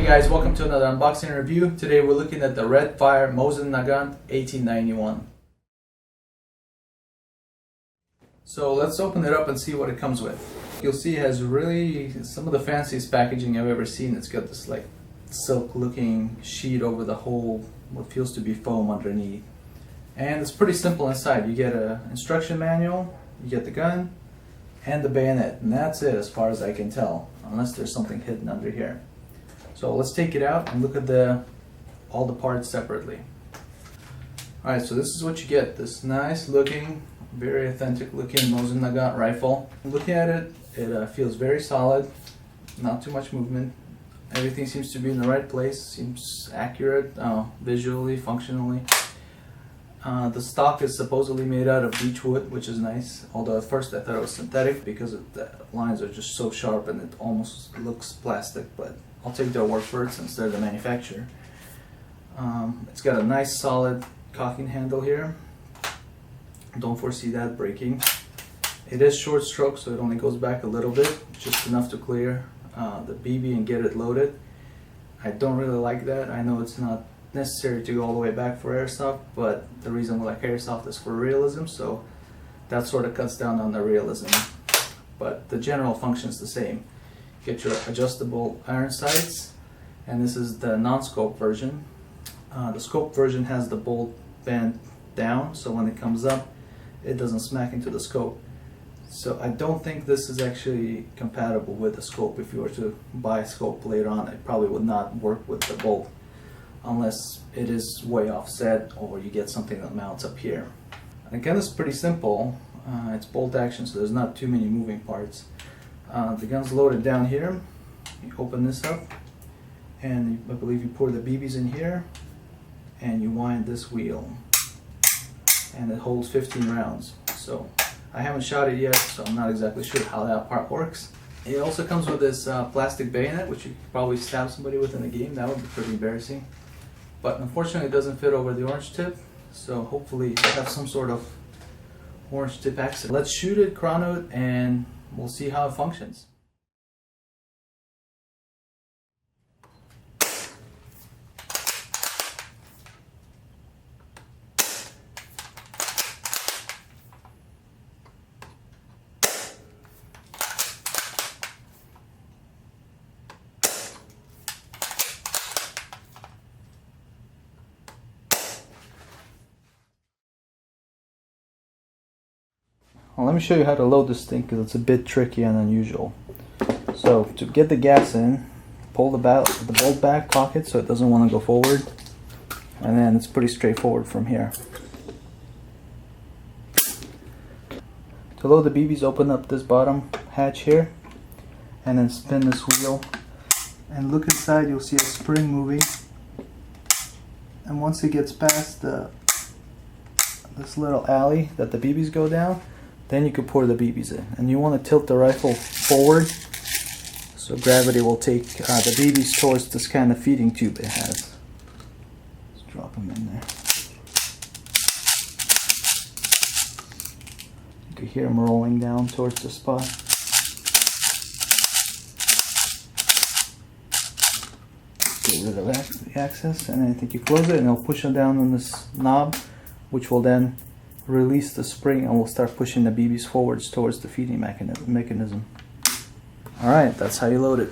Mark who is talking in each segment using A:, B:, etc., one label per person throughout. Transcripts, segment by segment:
A: guys, welcome to another unboxing review. Today we're looking at the Red Fire Mosin-Nagant 1891. So let's open it up and see what it comes with. You'll see it has really some of the fanciest packaging I've ever seen. It's got this like silk looking sheet over the whole, what feels to be foam underneath. And it's pretty simple inside. You get an instruction manual, you get the gun, and the bayonet. And that's it as far as I can tell, unless there's something hidden under here. So let's take it out and look at all the parts separately. Alright, so this is what you get. This nice looking, very authentic looking Mosin-Nagant rifle. Looking at it, it feels very solid, not too much movement. Everything seems to be in the right place, seems accurate visually, functionally. The stock is supposedly made out of beech wood, which is nice. Although at first I thought it was synthetic because the lines are just so sharp and it almost looks plastic, but I'll take their word for it since they're the manufacturer. It's got a nice solid cocking handle here. Don't foresee that breaking. It is short stroke, so it only goes back a little bit, just enough to clear the BB and get it loaded. I don't really like that. I know it's not necessary to go all the way back for airsoft, but the reason we like airsoft is for realism, so that sort of cuts down on the realism. But the general function is the same. Get your adjustable iron sights, and this is the non-scope version. The scope version has the bolt band down, so when it comes up it doesn't smack into the scope. So I don't think this is actually compatible with the scope. If you were to buy a scope later on, it probably would not work with the bolt unless it is way offset or you get something that mounts up here. Again, it's pretty simple. It's bolt action, so there's not too many moving parts. The gun's loaded down here. You open this up, and I believe you pour the BBs in here, and you wind this wheel, and it holds 15 rounds. So I haven't shot it yet, so I'm not exactly sure how that part works. It also comes with this plastic bayonet, which you could probably stab somebody with in a game. That would be pretty embarrassing. But unfortunately it doesn't fit over the orange tip, so hopefully it'll have some sort of orange tip accent. Let's shoot it, chrono it, and we'll see how it functions. Well, let me show you how to load this thing because it's a bit tricky and unusual. So to get the gas in, pull the bolt back, cock it so it doesn't want to go forward, and then it's pretty straightforward from here. To load the BBs, open up this bottom hatch here and then spin this wheel and look inside. You'll see a spring moving, and once it gets past this little alley that the BBs go down, then you can pour the BBs in. And you want to tilt the rifle forward so gravity will take the BBs towards this kind of feeding tube it has. Let's drop them in there. You can hear them rolling down towards the spot. Get rid of the access, and then I think you close it and it'll push it down on this knob, which will then release the spring and we'll start pushing the BBs forwards towards the feeding mechanism. Alright, that's how you load it.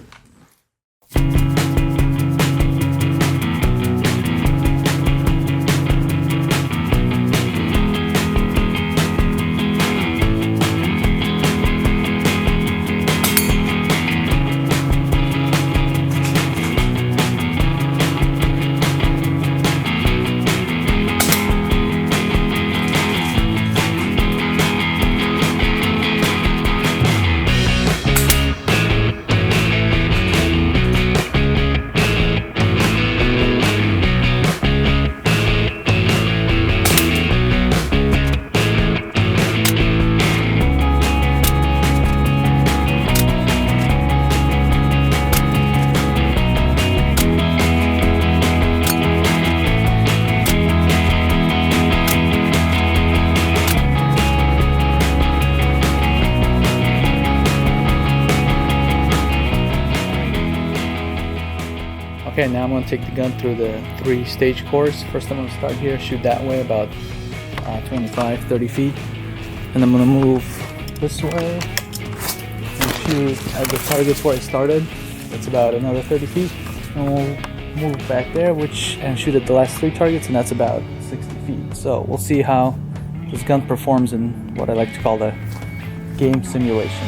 A: Okay, now I'm going to take the gun through the 3-stage course. First I'm going to start here, shoot that way about 25-30 feet. And I'm going to move this way and shoot at the targets where I started. That's about another 30 feet. And we'll move back there and shoot at the last 3 targets, and that's about 60 feet. So we'll see how this gun performs in what I like to call the game simulation.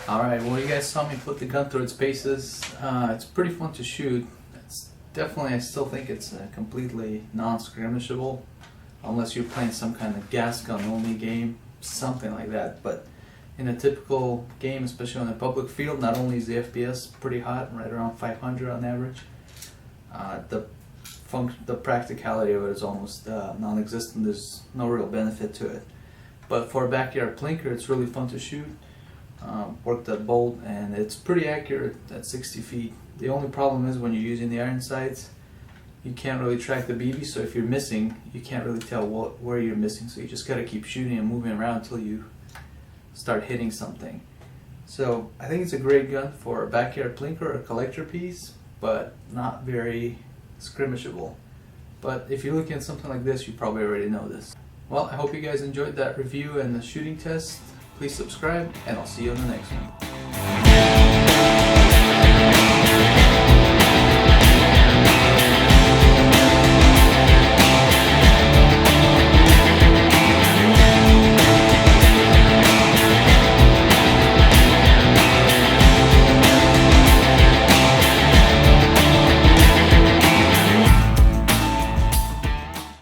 A: Alright, well, you guys saw me put the gun through its paces. It's pretty fun to shoot. It's definitely, I still think it's completely non-skirmishable, unless you're playing some kind of gas gun only game, something like that. But in a typical game, especially on a public field, not only is the FPS pretty hot, right around 500 on average, the practicality of it is almost non-existent. There's no real benefit to it. But for a backyard plinker, it's really fun to shoot. Work that bolt, and it's pretty accurate at 60 feet. The only problem is when you're using the iron sights, you can't really track the BB, so if you're missing, you can't really tell where you're missing, so you just got to keep shooting and moving around until you start hitting something. So I think it's a great gun for a backyard plinker or a collector piece, but not very skirmishable. But if you're looking at something like this, you probably already know this. Well, I hope you guys enjoyed that review and the shooting test. Please subscribe, and I'll see you on the next one.